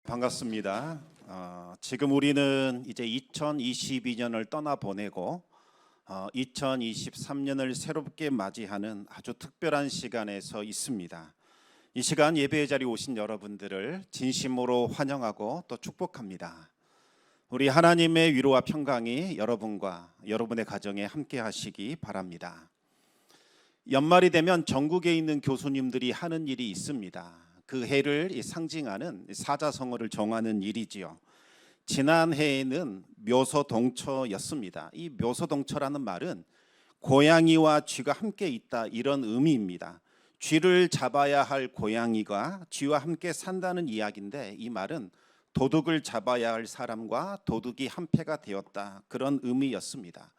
반갑습니다. 지금 우리는 이제 2022년을 떠나보내고 2023년을 새롭게 맞이하는 아주 특별한 시간에 서 있습니다. 이 시간 예배의 자리에 오신 여러분들을 진심으로 환영하고 또 축복합니다. 우리 하나님의 위로와 평강이 여러분과 여러분의 가정에 함께 하시기 바랍니다. 연말이 되면 전국에 있는 교수님들이 하는 일이 있습니다. 그 해를 상징하는 사자성어를 정하는 일이지요. 지난 해에는 묘소동처였습니다. 이 묘소동처라는 말은 고양이와 쥐가 함께 있다, 이런 의미입니다. 쥐를 잡아야 할 고양이가 쥐와 함께 산다는 이야기인데, 이 말은 도둑을 잡아야 할 사람과 도둑이 한패가 되었다, 그런 의미였습니다.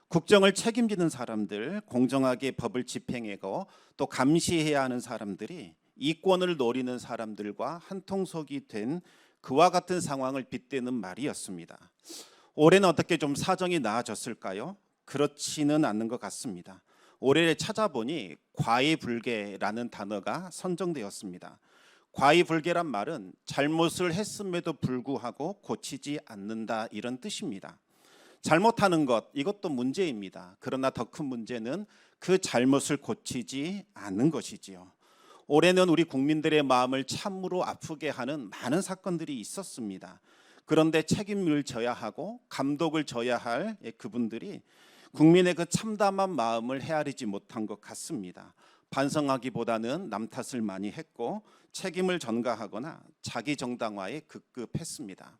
국정을 책임지는 사람들, 공정하게 법을 집행하고 또 감시해야 하는 사람들이 이권을 노리는 사람들과 한통속이 된 그와 같은 상황을 빗대는 말이었습니다. 올해는 어떻게 좀 사정이 나아졌을까요? 그렇지는 않는 것 같습니다. 올해를 찾아보니 과의불개라는 단어가 선정되었습니다. 과의불개란 말은 잘못을 했음에도 불구하고 고치지 않는다, 이런 뜻입니다. 잘못하는 것, 이것도 문제입니다. 그러나 더 큰 문제는 그 잘못을 고치지 않는 것이지요. 올해는 우리 국민들의 마음을 참으로 아프게 하는 많은 사건들이 있었습니다. 그런데 책임을 져야 하고 감독을 져야 할 그분들이 국민의 그 참담한 마음을 헤아리지 못한 것 같습니다. 반성하기보다는 남 탓을 많이 했고 책임을 전가하거나 자기 정당화에 급급했습니다.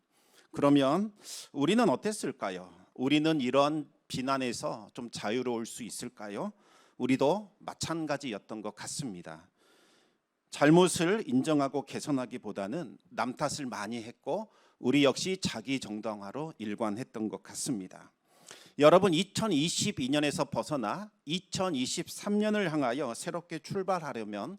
그러면 우리는 어땠을까요? 우리는 이런 비난에서 좀 자유로울 수 있을까요? 우리도 마찬가지였던 것 같습니다. 잘못을 인정하고 개선하기보다는 남 탓을 많이 했고 우리 역시 자기 정당화로 일관했던 것 같습니다. 여러분, 2022년에서 벗어나 2023년을 향하여 새롭게 출발하려면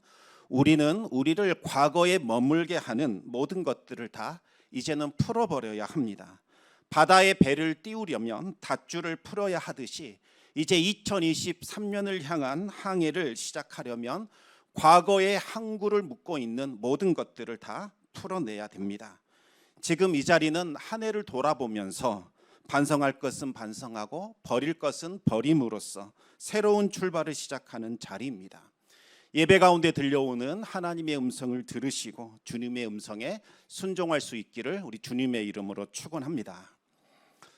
우리는 우리를 과거에 머물게 하는 모든 것들을 다 이제는 풀어버려야 합니다. 바다에 배를 띄우려면 닷줄을 풀어야 하듯이 이제 2023년을 향한 항해를 시작하려면 과거의 항구를 묶고 있는 모든 것들을 다 풀어내야 됩니다. 지금 이 자리는 한 해를 돌아보면서 반성할 것은 반성하고 버릴 것은 버림으로써 새로운 출발을 시작하는 자리입니다. 예배 가운데 들려오는 하나님의 음성을 들으시고 주님의 음성에 순종할 수 있기를 우리 주님의 이름으로 축원합니다.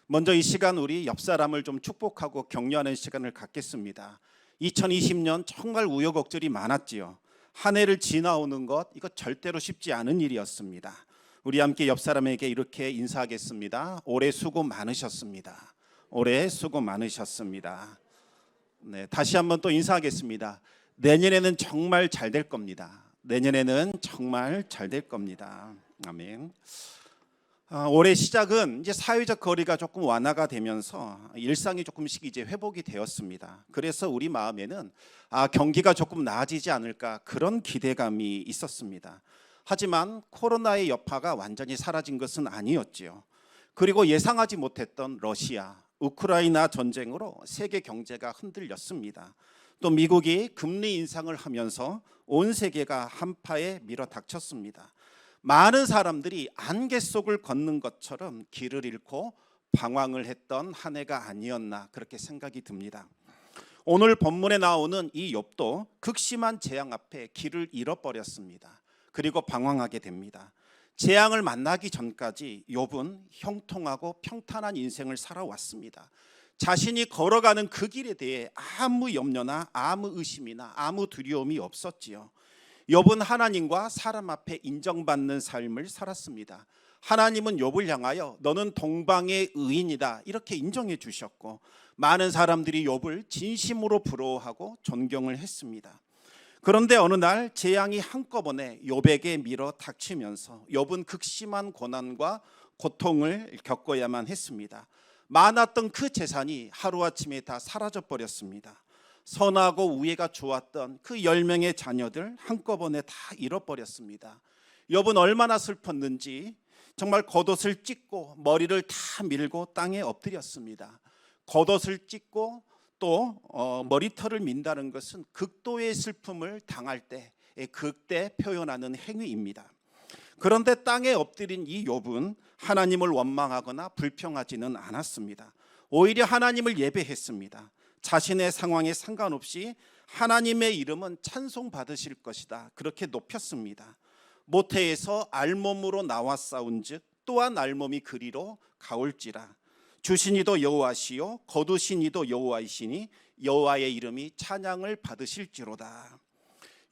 먼저 이 시간 우리 옆 사람을 좀 축복하고 격려하는 시간을 갖겠습니다. 2020년 정말 우여곡절이 많았지요. 한 해를 지나오는 것, 이거 절대로 쉽지 않은 일이었습니다. 우리 함께 옆 사람에게 이렇게 인사하겠습니다. 올해 수고 많으셨습니다. 올해 수고 많으셨습니다. 네, 다시 한번 또 인사하겠습니다. 내년에는 정말 잘 될 겁니다. 내년에는 정말 잘 될 겁니다. 아멘. 올해 시작은 이제 사회적 거리가 조금 완화가 되면서 일상이 조금씩 이제 회복이 되었습니다. 그래서 우리 마음에는 경기가 조금 나아지지 않을까, 그런 기대감이 있었습니다. 하지만 코로나의 여파가 완전히 사라진 것은 아니었지요. 그리고 예상하지 못했던 러시아, 우크라이나 전쟁으로 세계 경제가 흔들렸습니다. 또 미국이 금리 인상을 하면서 온 세계가 한파에 밀어닥쳤습니다. 많은 사람들이 안개 속을 걷는 것처럼 길을 잃고 방황을 했던 한 해가 아니었나, 그렇게 생각이 듭니다. 오늘 본문에 나오는 이 욥도 극심한 재앙 앞에 길을 잃어버렸습니다. 그리고 방황하게 됩니다. 재앙을 만나기 전까지 욥은 형통하고 평탄한 인생을 살아왔습니다. 자신이 걸어가는 그 길에 대해 아무 염려나 아무 의심이나 아무 두려움이 없었지요. 욥은 하나님과 사람 앞에 인정받는 삶을 살았습니다. 하나님은 욥을 향하여 너는 동방의 의인이다, 이렇게 인정해 주셨고 많은 사람들이 욥을 진심으로 부러워하고 존경을 했습니다. 그런데 어느 날 재앙이 한꺼번에 욥에게 밀어 닥치면서 욥은 극심한 고난과 고통을 겪어야만 했습니다. 많았던 그 재산이 하루아침에 다 사라져 버렸습니다. 선하고 우애가 좋았던 그 10명의 자녀들 한꺼번에 다 잃어버렸습니다. 욥은 얼마나 슬펐는지 정말 겉옷을 찢고 머리를 다 밀고 땅에 엎드렸습니다. 겉옷을 찢고 또 머리털을 민다는 것은 극도의 슬픔을 당할 때 그때 표현하는 행위입니다. 그런데 땅에 엎드린 이 욥은 하나님을 원망하거나 불평하지는 않았습니다. 오히려 하나님을 예배했습니다. 자신의 상황에 상관없이 하나님의 이름은 찬송받으실 것이다, 그렇게 높였습니다. 모태에서 알몸으로 나와 싸운즉 또한 알몸이 그리로 가올지라. 주신 이도 여호와시요 거두신 이도 여호와이시니 여호와의 이름이 찬양을 받으실지로다.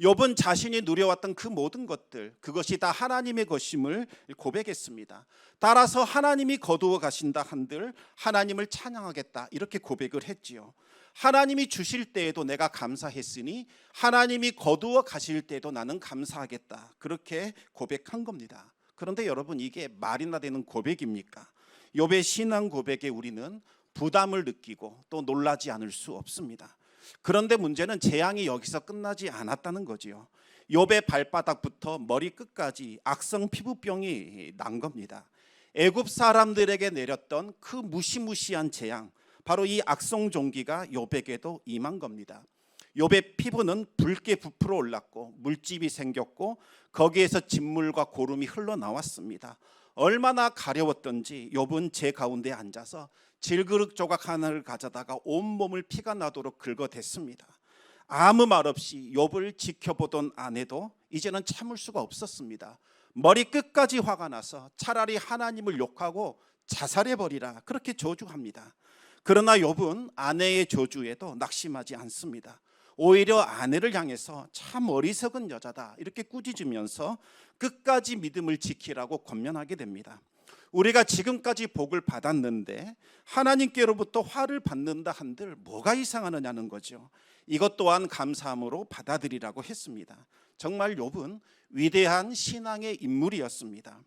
욥은 자신이 누려왔던 그 모든 것들, 그것이 다 하나님의 것임을 고백했습니다. 따라서 하나님이 거두어 가신다 한들 하나님을 찬양하겠다, 이렇게 고백을 했지요. 하나님이 주실 때에도 내가 감사했으니 하나님이 거두어 가실 때에도 나는 감사하겠다, 그렇게 고백한 겁니다. 그런데 여러분, 이게 말이나 되는 고백입니까? 욥의 신앙 고백에 우리는 부담을 느끼고 또 놀라지 않을 수 없습니다. 그런데 문제는 재앙이 여기서 끝나지 않았다는 거지요. 욥의 발바닥부터 머리 끝까지 악성 피부병이 난 겁니다. 애굽 사람들에게 내렸던 그 무시무시한 재앙, 바로 이 악성 종기가 욥에게도 임한 겁니다. 욥의 피부는 붉게 부풀어 올랐고 물집이 생겼고 거기에서 진물과 고름이 흘러나왔습니다. 얼마나 가려웠던지 욥은 제 가운데 앉아서 질그릇 조각 하나를 가져다가 온몸을 피가 나도록 긁어댔습니다. 아무 말 없이 욥을 지켜보던 아내도 이제는 참을 수가 없었습니다. 머리 끝까지 화가 나서 차라리 하나님을 욕하고 자살해버리라, 그렇게 저주합니다. 그러나 욥은 아내의 저주에도 낙심하지 않습니다. 오히려 아내를 향해서 참 어리석은 여자다, 이렇게 꾸짖으면서 끝까지 믿음을 지키라고 권면하게 됩니다. 우리가 지금까지 복을 받았는데 하나님께로부터 화를 받는다 한들 뭐가 이상하느냐는 거죠. 이것 또한 감사함으로 받아들이라고 했습니다. 정말 욥은 위대한 신앙의 인물이었습니다.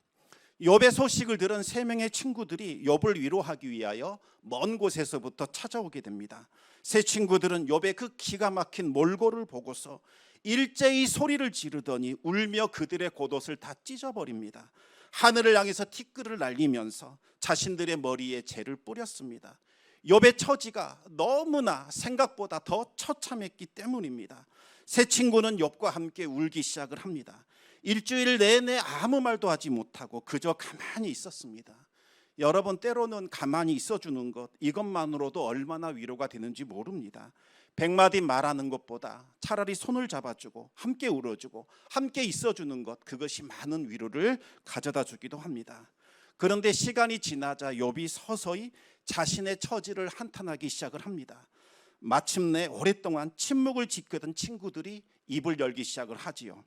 욥의 소식을 들은 3명의 친구들이 욥을 위로하기 위하여 먼 곳에서부터 찾아오게 됩니다. 세 친구들은 욥의 그 기가 막힌 몰골을 보고서 일제히 소리를 지르더니 울며 그들의 겉옷을 다 찢어버립니다. 하늘을 향해서 티끌을 날리면서 자신들의 머리에 재를 뿌렸습니다. 욥의 처지가 너무나 생각보다 더 처참했기 때문입니다. 세 친구는 욥과 함께 울기 시작을 합니다. 일주일 내내 아무 말도 하지 못하고 그저 가만히 있었습니다. 여러분, 때로는 가만히 있어주는 것, 이것만으로도 얼마나 위로가 되는지 모릅니다. 100마디 말하는 것보다 차라리 손을 잡아주고 함께 울어주고 함께 있어주는 것, 그것이 많은 위로를 가져다 주기도 합니다. 그런데 시간이 지나자 욥이 서서히 자신의 처지를 한탄하기 시작을 합니다. 마침내 오랫동안 침묵을 지키던 친구들이 입을 열기 시작을 하지요.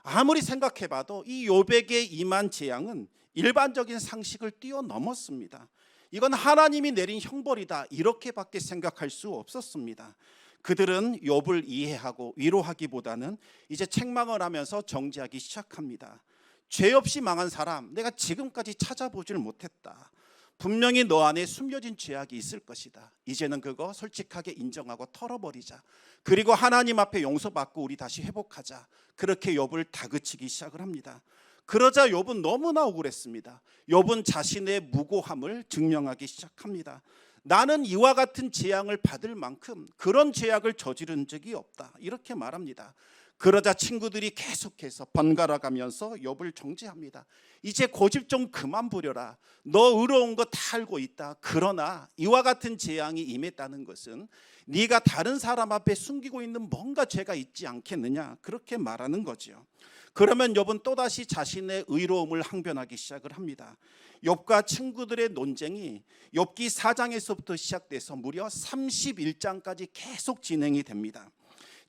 아무리 생각해봐도 이 욥에게 임한 재앙은 일반적인 상식을 뛰어넘었습니다. 이건 하나님이 내린 형벌이다, 이렇게밖에 생각할 수 없었습니다. 그들은 욥을 이해하고 위로하기보다는 이제 책망을 하면서 정죄하기 시작합니다. 죄 없이 망한 사람, 내가 지금까지 찾아보질 못했다. 분명히 너 안에 숨겨진 죄악이 있을 것이다. 이제는 그거 솔직하게 인정하고 털어버리자. 그리고 하나님 앞에 용서받고 우리 다시 회복하자. 그렇게 욥을 다그치기 시작을 합니다. 그러자 욥은 너무나 억울했습니다. 욥은 자신의 무고함을 증명하기 시작합니다. 나는 이와 같은 재앙을 받을 만큼 그런 죄악을 저지른 적이 없다, 이렇게 말합니다. 그러자 친구들이 계속해서 번갈아 가면서 욥을 정죄합니다. 이제 고집 좀 그만 부려라. 너 의로운 거 다 알고 있다. 그러나 이와 같은 재앙이 임했다는 것은 네가 다른 사람 앞에 숨기고 있는 뭔가 죄가 있지 않겠느냐, 그렇게 말하는 거죠. 그러면 욥은 또다시 자신의 의로움을 항변하기 시작을 합니다. 욥과 친구들의 논쟁이 욥기 4장에서부터 시작돼서 무려 31장까지 계속 진행이 됩니다.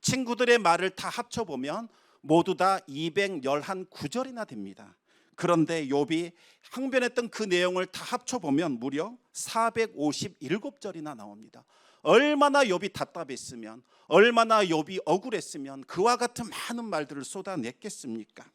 친구들의 말을 다 합쳐보면 모두 다 211구절이나 됩니다. 그런데 욥이 항변했던 그 내용을 다 합쳐보면 무려 457절이나 나옵니다. 얼마나 욥이 답답했으면, 얼마나 욥이 억울했으면 그와 같은 많은 말들을 쏟아냈겠습니까?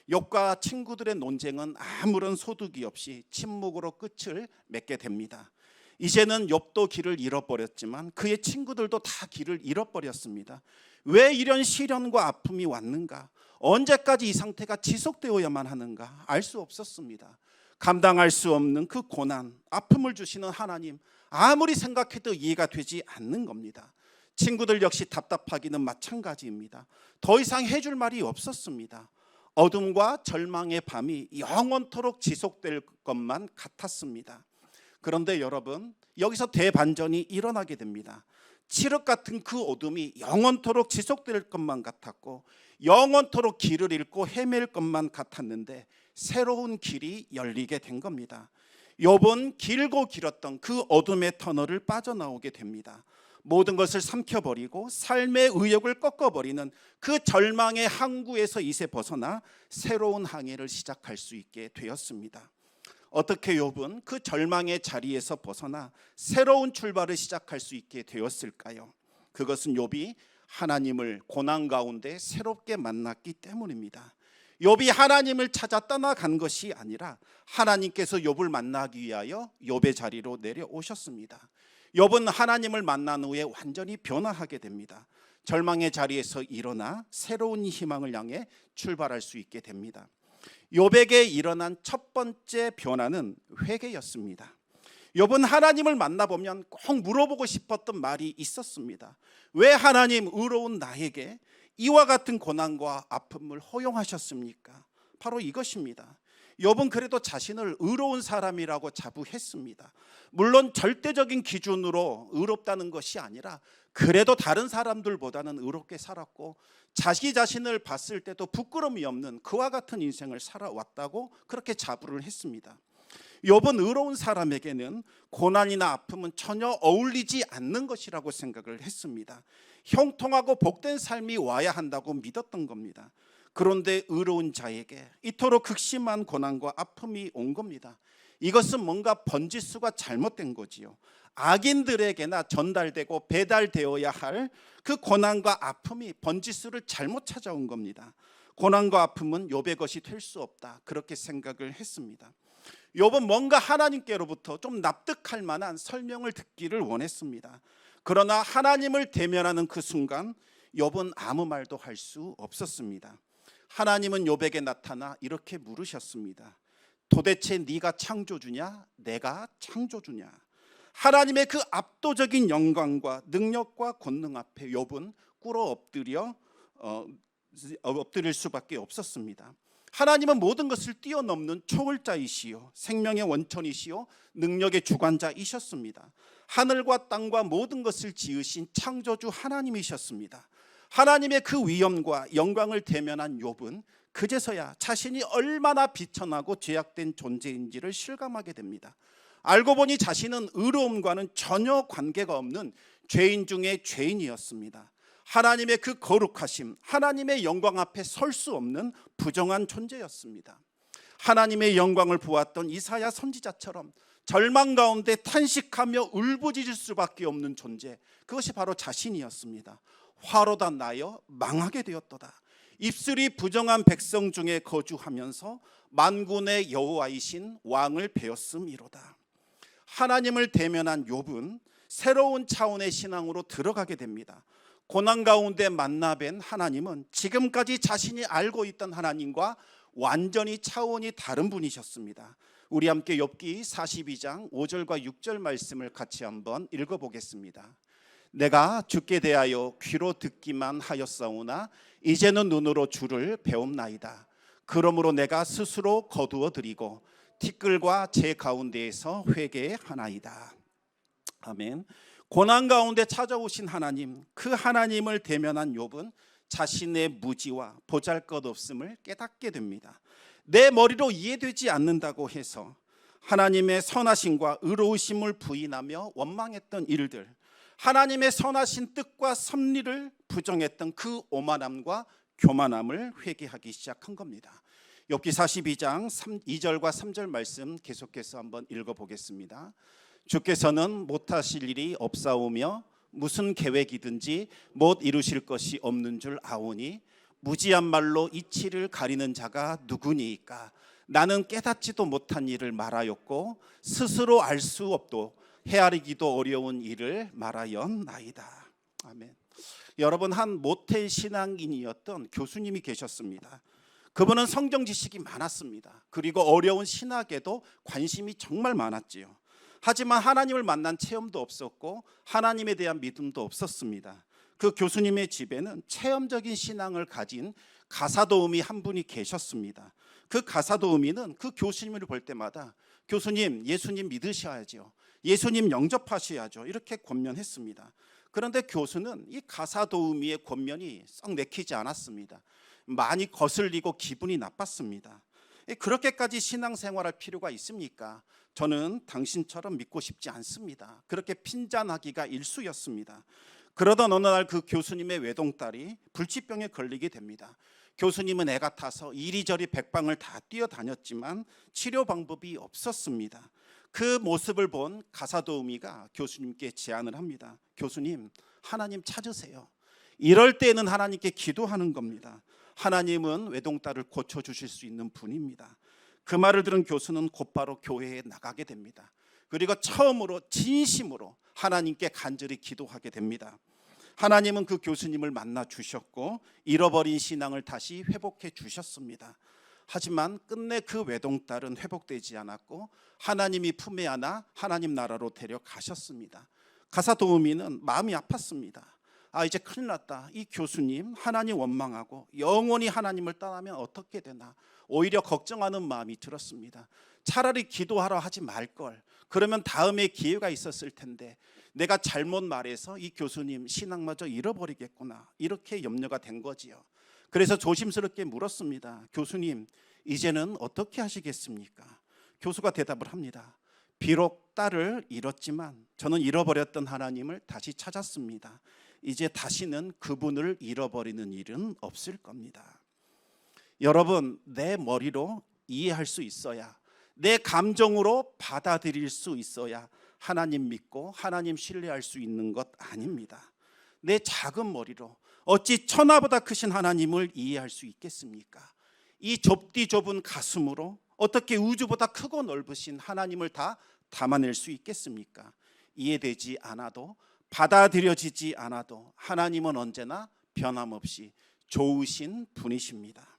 욥과 친구들의 논쟁은 아무런 소득이 없이 침묵으로 끝을 맺게 됩니다. 이제는 욥도 길을 잃어버렸지만 그의 친구들도 다 길을 잃어버렸습니다. 왜 이런 시련과 아픔이 왔는가? 언제까지 이 상태가 지속되어야만 하는가? 알 수 없었습니다. 감당할 수 없는 그 고난, 아픔을 주시는 하나님, 아무리 생각해도 이해가 되지 않는 겁니다. 친구들 역시 답답하기는 마찬가지입니다. 더 이상 해줄 말이 없었습니다. 어둠과 절망의 밤이 영원토록 지속될 것만 같았습니다. 그런데 여러분, 여기서 대반전이 일어나게 됩니다. 칠흑 같은 그 어둠이 영원토록 지속될 것만 같았고 영원토록 길을 잃고 헤맬 것만 같았는데 새로운 길이 열리게 된 겁니다. 욥은 길고 길었던 그 어둠의 터널을 빠져나오게 됩니다. 모든 것을 삼켜버리고 삶의 의욕을 꺾어버리는 그 절망의 항구에서 이제 벗어나 새로운 항해를 시작할 수 있게 되었습니다. 어떻게 욥은 그 절망의 자리에서 벗어나 새로운 출발을 시작할 수 있게 되었을까요? 그것은 욥이 하나님을 고난 가운데 새롭게 만났기 때문입니다. 욥이 하나님을 찾아 떠나간 것이 아니라 하나님께서 욥을 만나기 위하여 욥의 자리로 내려오셨습니다. 욥은 하나님을 만난 후에 완전히 변화하게 됩니다. 절망의 자리에서 일어나 새로운 희망을 향해 출발할 수 있게 됩니다. 욥에게 일어난 첫 번째 변화는 회개였습니다. 욥은 하나님을 만나보면 꼭 물어보고 싶었던 말이 있었습니다. 왜 하나님, 의로운 나에게 이와 같은 고난과 아픔을 허용하셨습니까? 바로 이것입니다. 욥은 그래도 자신을 의로운 사람이라고 자부했습니다. 물론 절대적인 기준으로 의롭다는 것이 아니라 그래도 다른 사람들보다는 의롭게 살았고 자기 자신을 봤을 때도 부끄러움이 없는 그와 같은 인생을 살아왔다고 그렇게 자부를 했습니다. 욥은 의로운 사람에게는 고난이나 아픔은 전혀 어울리지 않는 것이라고 생각을 했습니다. 형통하고 복된 삶이 와야 한다고 믿었던 겁니다. 그런데 의로운 자에게 이토록 극심한 고난과 아픔이 온 겁니다. 이것은 뭔가 번지수가 잘못된 거지요. 악인들에게나 전달되고 배달되어야 할 그 고난과 아픔이 번지수를 잘못 찾아온 겁니다. 고난과 아픔은 욥의 것이 될 수 없다, 그렇게 생각을 했습니다. 욥은 뭔가 하나님께로부터 좀 납득할 만한 설명을 듣기를 원했습니다. 그러나 하나님을 대면하는 그 순간 욥은 아무 말도 할 수 없었습니다. 하나님은 욥에게 나타나 이렇게 물으셨습니다. 도대체 네가 창조주냐? 내가 창조주냐? 하나님의 그 압도적인 영광과 능력과 권능 앞에 욥은 꿇어 엎드릴 수밖에 없었습니다. 하나님은 모든 것을 뛰어넘는 초월자이시요 생명의 원천이시요 능력의 주관자이셨습니다. 하늘과 땅과 모든 것을 지으신 창조주 하나님이셨습니다. 하나님의 그 위엄과 영광을 대면한 욥은 그제서야 자신이 얼마나 비천하고 죄악된 존재인지를 실감하게 됩니다. 알고 보니 자신은 의로움과는 전혀 관계가 없는 죄인 중에 죄인이었습니다. 하나님의 그 거룩하심, 하나님의 영광 앞에 설 수 없는 부정한 존재였습니다. 하나님의 영광을 보았던 이사야 선지자처럼 절망 가운데 탄식하며 울부짖을 수밖에 없는 존재, 그것이 바로 자신이었습니다. 화로다 나여 망하게 되었도다. 입술이 부정한 백성 중에 거주하면서 만군의 여호와이신 왕을 배웠음이로다. 하나님을 대면한 욥은 새로운 차원의 신앙으로 들어가게 됩니다. 고난 가운데 만나뵌 하나님은 지금까지 자신이 알고 있던 하나님과 완전히 차원이 다른 분이셨습니다. 우리 함께 욥기 42장 5절과 6절 말씀을 같이 한번 읽어보겠습니다. 내가 주께 대하여 귀로 듣기만 하였사오나 이제는 눈으로 주를 배움나이다. 그러므로 내가 스스로 거두어 드리고 티끌과 제 가운데에서 회개하나이다. 아멘. 고난 가운데 찾아오신 하나님, 그 하나님을 대면한 욥은 자신의 무지와 보잘것없음을 깨닫게 됩니다. 내 머리로 이해되지 않는다고 해서 하나님의 선하심과 의로우심을 부인하며 원망했던 일들, 하나님의 선하신 뜻과 섭리를 부정했던 그 오만함과 교만함을 회개하기 시작한 겁니다. 욥기 42장 2절과 3절 말씀 계속해서 한번 읽어보겠습니다. 주께서는 못하실 일이 없사오며 무슨 계획이든지 못 이루실 것이 없는 줄 아오니 무지한 말로 이치를 가리는 자가 누구니이까? 나는 깨닫지도 못한 일을 말하였고 스스로 알 수 없도 헤아리기도 어려운 일을 말하였나이다. 아멘. 여러분, 한 모태 신앙인이었던 교수님이 계셨습니다. 그분은 성경 지식이 많았습니다. 그리고 어려운 신학에도 관심이 정말 많았지요. 하지만 하나님을 만난 체험도 없었고 하나님에 대한 믿음도 없었습니다. 그 교수님의 집에는 체험적인 신앙을 가진 가사도우미 한 분이 계셨습니다. 그 가사도우미는 그 교수님을 볼 때마다 교수님, 예수님 믿으셔야죠. 예수님 영접하셔야죠. 이렇게 권면했습니다. 그런데 교수는 이 가사도우미의 권면이 썩 내키지 않았습니다. 많이 거슬리고 기분이 나빴습니다. 그렇게까지 신앙생활할 필요가 있습니까? 저는 당신처럼 믿고 싶지 않습니다. 그렇게 핀잔하기가 일쑤였습니다. 그러던 어느 날 그 교수님의 외동딸이 불치병에 걸리게 됩니다. 교수님은 애가 타서 이리저리 백방을 다 뛰어다녔지만 치료 방법이 없었습니다. 그 모습을 본 가사도우미가 교수님께 제안을 합니다. 교수님, 하나님 찾으세요. 이럴 때는 하나님께 기도하는 겁니다. 하나님은 외동딸을 고쳐주실 수 있는 분입니다. 그 말을 들은 교수는 곧바로 교회에 나가게 됩니다. 그리고 처음으로 진심으로 하나님께 간절히 기도하게 됩니다. 하나님은 그 교수님을 만나 주셨고 잃어버린 신앙을 다시 회복해 주셨습니다. 하지만 끝내 그 외동딸은 회복되지 않았고 하나님이 품에 안아 하나님 나라로 데려가셨습니다. 가사도우미는 마음이 아팠습니다. 이제 큰일 났다. 이 교수님 하나님 원망하고 영원히 하나님을 떠나면 어떻게 되나 오히려 걱정하는 마음이 들었습니다. 차라리 기도하러 하지 말걸. 그러면 다음에 기회가 있었을 텐데 내가 잘못 말해서 이 교수님 신앙마저 잃어버리겠구나. 이렇게 염려가 된 거지요. 그래서 조심스럽게 물었습니다. 교수님, 이제는 어떻게 하시겠습니까? 교수가 대답을 합니다. 비록 딸을 잃었지만 저는 잃어버렸던 하나님을 다시 찾았습니다. 이제 다시는 그분을 잃어버리는 일은 없을 겁니다. 여러분, 내 머리로 이해할 수 있어야, 내 감정으로 받아들일 수 있어야 하나님 믿고 하나님 신뢰할 수 있는 것 아닙니다. 내 작은 머리로 어찌 천하보다 크신 하나님을 이해할 수 있겠습니까? 이 좁디 좁은 가슴으로 어떻게 우주보다 크고 넓으신 하나님을 다 담아낼 수 있겠습니까? 이해되지 않아도, 받아들여지지 않아도 하나님은 언제나 변함없이 좋으신 분이십니다.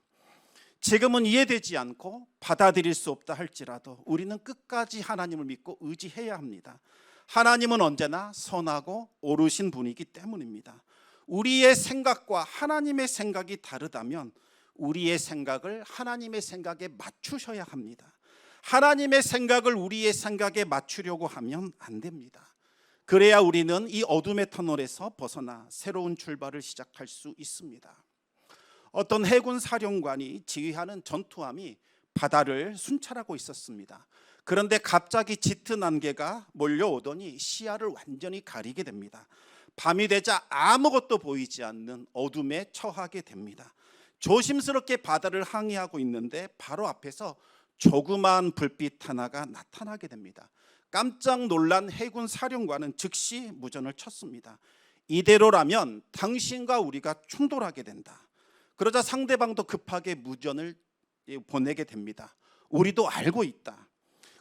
지금은 이해되지 않고 받아들일 수 없다 할지라도 우리는 끝까지 하나님을 믿고 의지해야 합니다. 하나님은 언제나 선하고 옳으신 분이기 때문입니다. 우리의 생각과 하나님의 생각이 다르다면 우리의 생각을 하나님의 생각에 맞추셔야 합니다. 하나님의 생각을 우리의 생각에 맞추려고 하면 안 됩니다. 그래야 우리는 이 어둠의 터널에서 벗어나 새로운 출발을 시작할 수 있습니다. 어떤 해군 사령관이 지휘하는 전투함이 바다를 순찰하고 있었습니다. 그런데 갑자기 짙은 안개가 몰려오더니 시야를 완전히 가리게 됩니다. 밤이 되자 아무것도 보이지 않는 어둠에 처하게 됩니다. 조심스럽게 바다를 항해하고 있는데 바로 앞에서 조그마한 불빛 하나가 나타나게 됩니다. 깜짝 놀란 해군 사령관은 즉시 무전을 쳤습니다. 이대로라면 당신과 우리가 충돌하게 된다. 그러자 상대방도 급하게 무전을 보내게 됩니다. 우리도 알고 있다.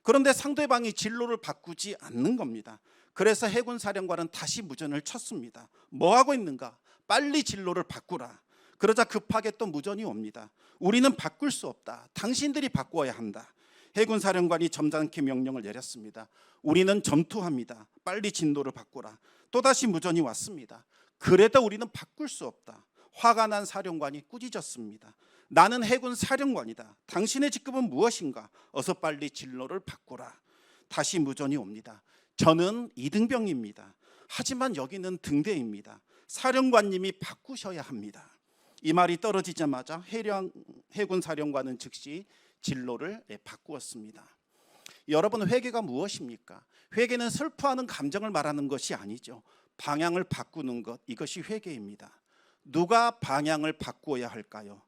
그런데 상대방이 진로를 바꾸지 않는 겁니다. 그래서 해군 사령관은 다시 무전을 쳤습니다. 뭐 하고 있는가? 빨리 진로를 바꾸라. 그러자 급하게 또 무전이 옵니다. 우리는 바꿀 수 없다. 당신들이 바꿔야 한다. 해군 사령관이 점잖게 명령을 내렸습니다. 우리는 전투합니다. 빨리 진도를 바꾸라. 또다시 무전이 왔습니다. 그래도 우리는 바꿀 수 없다. 화가 난 사령관이 꾸짖었습니다. 나는 해군 사령관이다. 당신의 직급은 무엇인가? 어서 빨리 진로를 바꾸라. 다시 무전이 옵니다. 저는 이등병입니다. 하지만 여기는 등대입니다. 사령관님이 바꾸셔야 합니다. 이 말이 떨어지자마자 해군 사령관은 즉시 진로를 바꾸었습니다. 여러분, 회개가 무엇입니까? 회개는 슬퍼하는 감정을 말하는 것이 아니죠. 방향을 바꾸는 것, 이것이 회개입니다. 누가 방향을 바꾸어야 할까요?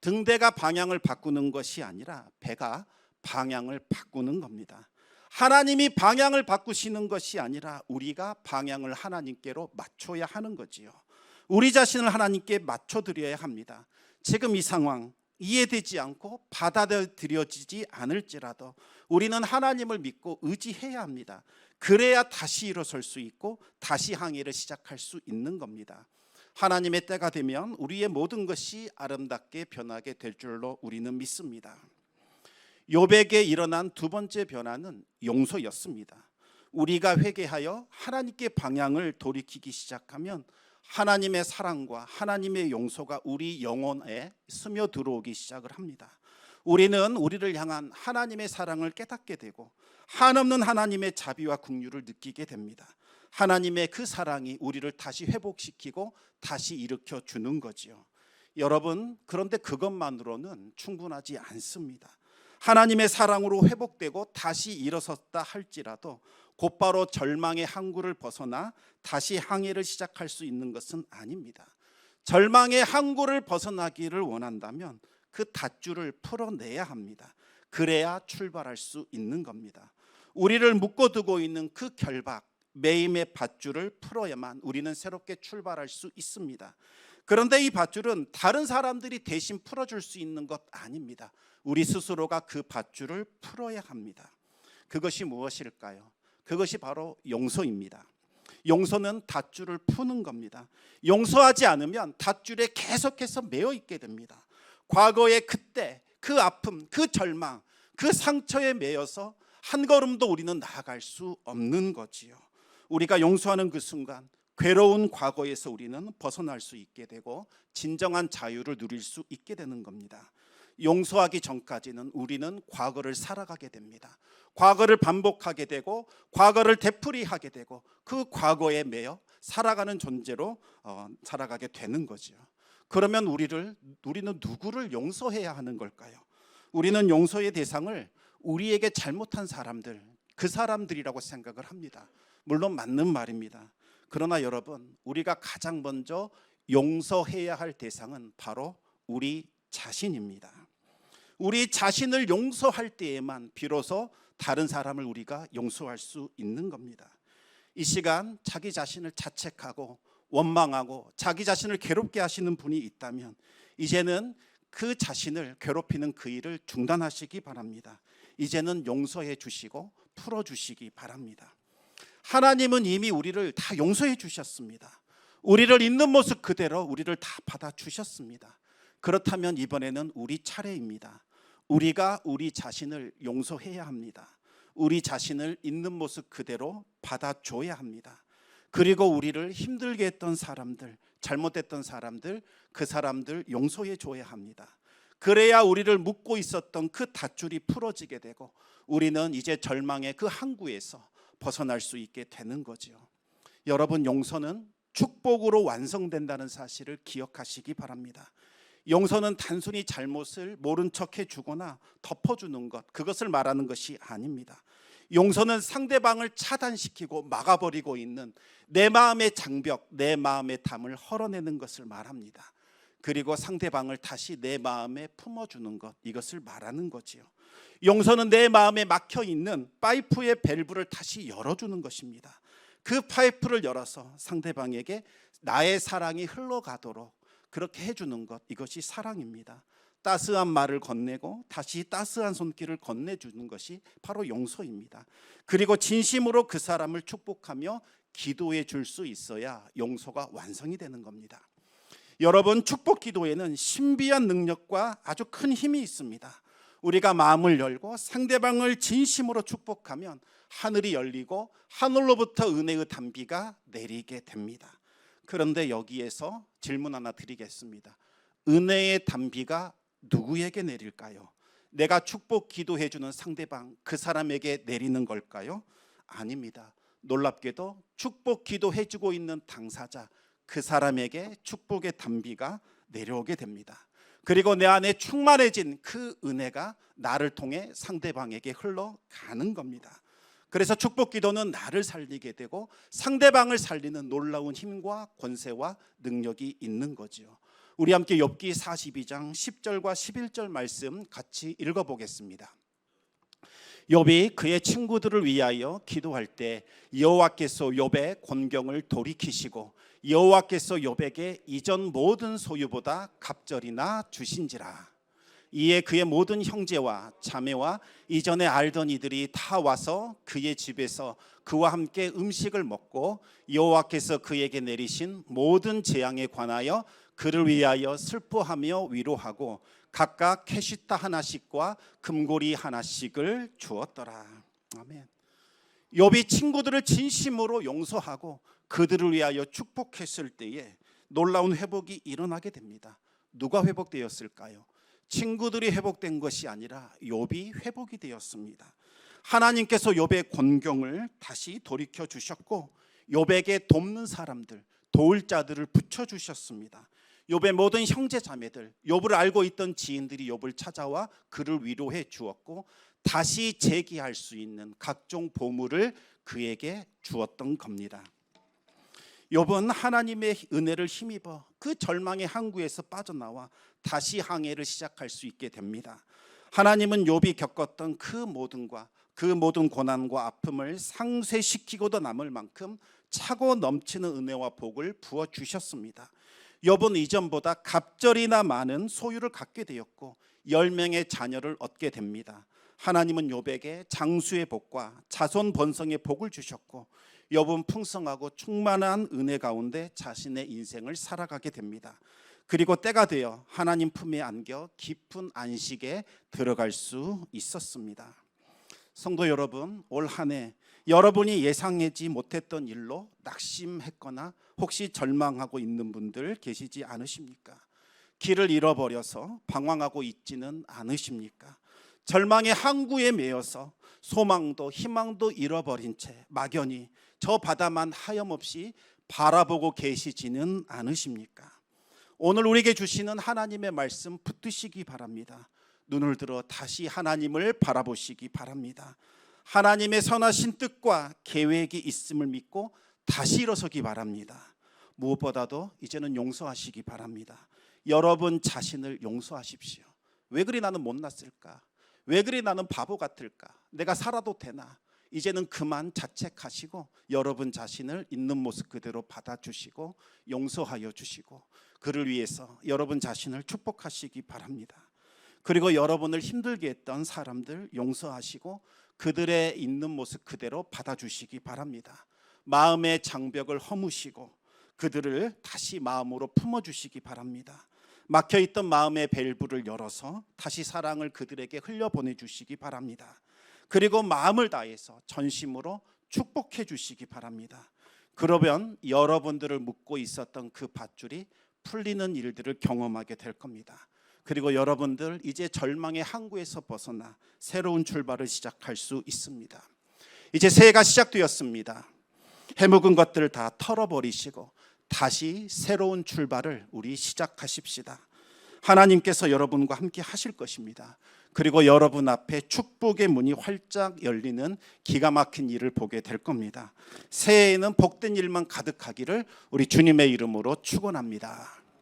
등대가 방향을 바꾸는 것이 아니라 배가 방향을 바꾸는 겁니다. 하나님이 방향을 바꾸시는 것이 아니라 우리가 방향을 하나님께로 맞춰야 하는 거지요. 우리 자신을 하나님께 맞춰드려야 합니다. 지금 이 상황 이해되지 않고 받아들여지지 않을지라도 우리는 하나님을 믿고 의지해야 합니다. 그래야 다시 일어설 수 있고 다시 항해를 시작할 수 있는 겁니다. 하나님의 때가 되면 우리의 모든 것이 아름답게 변하게 될 줄로 우리는 믿습니다. 욥에게 일어난 두 번째 변화는 용서였습니다. 우리가 회개하여 하나님께 방향을 돌이키기 시작하면 하나님의 사랑과 하나님의 용서가 우리 영혼에 스며들어오기 시작을 합니다. 우리는 우리를 향한 하나님의 사랑을 깨닫게 되고 한없는 하나님의 자비와 긍휼을 느끼게 됩니다. 하나님의 그 사랑이 우리를 다시 회복시키고 다시 일으켜 주는 거지요. 여러분, 그런데 그것만으로는 충분하지 않습니다. 하나님의 사랑으로 회복되고 다시 일어섰다 할지라도 곧바로 절망의 항구를 벗어나 다시 항해를 시작할 수 있는 것은 아닙니다. 절망의 항구를 벗어나기를 원한다면 그 닷줄을 풀어내야 합니다. 그래야 출발할 수 있는 겁니다. 우리를 묶어두고 있는 그 결박, 매임의 밧줄을 풀어야만 우리는 새롭게 출발할 수 있습니다. 그런데 이 밧줄은 다른 사람들이 대신 풀어줄 수 있는 것 아닙니다. 우리 스스로가 그 밧줄을 풀어야 합니다. 그것이 무엇일까요? 그것이 바로 용서입니다. 용서는 닷줄을 푸는 겁니다. 용서하지 않으면 닷줄에 계속해서 매여 있게 됩니다. 과거의 그때, 그 아픔, 그 절망, 그 상처에 매여서 한 걸음도 우리는 나아갈 수 없는 거지요. 우리가 용서하는 그 순간 괴로운 과거에서 우리는 벗어날 수 있게 되고 진정한 자유를 누릴 수 있게 되는 겁니다. 용서하기 전까지는 우리는 과거를 살아가게 됩니다. 과거를 반복하게 되고 과거를 되풀이하게 되고 그 과거에 매여 살아가는 존재로 살아가게 되는 거죠. 그러면 우리는 누구를 용서해야 하는 걸까요? 우리는 용서의 대상을 우리에게 잘못한 사람들, 그 사람들이라고 생각을 합니다. 물론 맞는 말입니다. 그러나 여러분, 우리가 가장 먼저 용서해야 할 대상은 바로 우리 자신입니다. 우리 자신을 용서할 때에만 비로소 다른 사람을 우리가 용서할 수 있는 겁니다. 이 시간 자기 자신을 자책하고 원망하고 자기 자신을 괴롭게 하시는 분이 있다면 이제는 그 자신을 괴롭히는 그 일을 중단하시기 바랍니다. 이제는 용서해 주시고 풀어주시기 바랍니다. 하나님은 이미 우리를 다 용서해 주셨습니다. 우리를 있는 모습 그대로 우리를 다 받아주셨습니다. 그렇다면 이번에는 우리 차례입니다. 우리가 우리 자신을 용서해야 합니다. 우리 자신을 있는 모습 그대로 받아줘야 합니다. 그리고 우리를 힘들게 했던 사람들, 잘못했던 사람들, 그 사람들 용서해 줘야 합니다. 그래야 우리를 묶고 있었던 그 닷줄이 풀어지게 되고 우리는 이제 절망의 그 항구에서 벗어날 수 있게 되는 거죠. 여러분, 용서는 축복으로 완성된다는 사실을 기억하시기 바랍니다. 용서는 단순히 잘못을 모른 척 해주거나 덮어주는 것, 그것을 말하는 것이 아닙니다. 용서는 상대방을 차단시키고 막아버리고 있는 내 마음의 장벽, 내 마음의 담을 헐어내는 것을 말합니다. 그리고 상대방을 다시 내 마음에 품어주는 것, 이것을 말하는 거지요. 용서는 내 마음에 막혀있는 파이프의 밸브를 다시 열어주는 것입니다. 그 파이프를 열어서 상대방에게 나의 사랑이 흘러가도록 그렇게 해주는 것, 이것이 사랑입니다. 따스한 말을 건네고 다시 따스한 손길을 건네주는 것이 바로 용서입니다. 그리고 진심으로 그 사람을 축복하며 기도해 줄 수 있어야 용서가 완성이 되는 겁니다. 여러분, 축복 기도에는 신비한 능력과 아주 큰 힘이 있습니다. 우리가 마음을 열고 상대방을 진심으로 축복하면 하늘이 열리고 하늘로부터 은혜의 단비가 내리게 됩니다. 그런데 여기에서 질문 하나 드리겠습니다. 은혜의 단비가 누구에게 내릴까요? 내가 축복 기도해 주는 상대방, 그 사람에게 내리는 걸까요? 아닙니다. 놀랍게도 축복 기도해 주고 있는 당사자, 그 사람에게 축복의 단비가 내려오게 됩니다. 그리고 내 안에 충만해진 그 은혜가 나를 통해 상대방에게 흘러가는 겁니다. 그래서 축복 기도는 나를 살리게 되고 상대방을 살리는 놀라운 힘과 권세와 능력이 있는 거지요. 우리 함께 욥기 42장 10절과 11절 말씀 같이 읽어보겠습니다. 욥이 그의 친구들을 위하여 기도할 때 여호와께서 욥의 곤경을 돌이키시고 여호와께서 욥에게 이전 모든 소유보다 갑절이나 주신지라. 이에 그의 모든 형제와 자매와 이전에 알던 이들이 다 와서 그의 집에서 그와 함께 음식을 먹고 여호와께서 그에게 내리신 모든 재앙에 관하여 그를 위하여 슬퍼하며 위로하고 각각 캐시타 하나씩과 금고리 하나씩을 주었더라. 아멘. 욥이 친구들을 진심으로 용서하고 그들을 위하여 축복했을 때에 놀라운 회복이 일어나게 됩니다. 누가 회복되었을까요? 친구들이 회복된 것이 아니라 욥이 회복이 되었습니다. 하나님께서 욥의 곤경을 다시 돌이켜 주셨고 욥에게 돕는 사람들, 도울 자들을 붙여 주셨습니다. 욥의 모든 형제 자매들, 욥을 알고 있던 지인들이 욥을 찾아와 그를 위로해 주었고 다시 재기할 수 있는 각종 보물을 그에게 주었던 겁니다. 욥은 하나님의 은혜를 힘입어 그 절망의 항구에서 빠져나와 다시 항해를 시작할 수 있게 됩니다. 하나님은 욥이 겪었던 그 모든 고난과 아픔을 상쇄시키고도 남을 만큼 차고 넘치는 은혜와 복을 부어 주셨습니다. 욥은 이전보다 갑절이나 많은 소유를 갖게 되었고 10명의 자녀를 얻게 됩니다. 하나님은 욥에게 장수의 복과 자손 번성의 복을 주셨고 욥은 풍성하고 충만한 은혜 가운데 자신의 인생을 살아가게 됩니다. 그리고 때가 되어 하나님 품에 안겨 깊은 안식에 들어갈 수 있었습니다. 성도 여러분, 올 한 해 여러분이 예상하지 못했던 일로 낙심했거나 혹시 절망하고 있는 분들 계시지 않으십니까? 길을 잃어버려서 방황하고 있지는 않으십니까? 절망의 항구에 매여서 소망도 희망도 잃어버린 채 막연히 저 바다만 하염없이 바라보고 계시지는 않으십니까? 오늘 우리에게 주시는 하나님의 말씀 붙드시기 바랍니다. 눈을 들어 다시 하나님을 바라보시기 바랍니다. 하나님의 선하신 뜻과 계획이 있음을 믿고 다시 일어서기 바랍니다. 무엇보다도 이제는 용서하시기 바랍니다. 여러분 자신을 용서하십시오. 왜 그리 나는 못났을까? 왜 그리 나는 바보 같을까? 내가 살아도 되나? 이제는 그만 자책하시고 여러분 자신을 있는 모습 그대로 받아주시고 용서하여 주시고 그를 위해서 여러분 자신을 축복하시기 바랍니다. 그리고 여러분을 힘들게 했던 사람들 용서하시고 그들의 있는 모습 그대로 받아주시기 바랍니다. 마음의 장벽을 허무시고 그들을 다시 마음으로 품어주시기 바랍니다. 막혀있던 마음의 밸브를 열어서 다시 사랑을 그들에게 흘려보내주시기 바랍니다. 그리고 마음을 다해서 전심으로 축복해 주시기 바랍니다. 그러면 여러분들을 묶고 있었던 그 밧줄이 풀리는 일들을 경험하게 될 겁니다. 그리고 여러분들 이제 절망의 항구에서 벗어나 새로운 출발을 시작할 수 있습니다. 이제 새해가 시작되었습니다. 해묵은 것들을 다 털어버리시고 다시 새로운 출발을 우리 시작하십시다. 하나님께서 여러분과 함께 하실 것입니다. 그리고 여러분 앞에 축복의 문이 활짝 열리는 기가 막힌 일을 보게 될 겁니다. 새해에는 복된 일만 가득하기를 우리 주님의 이름으로 축원합니다.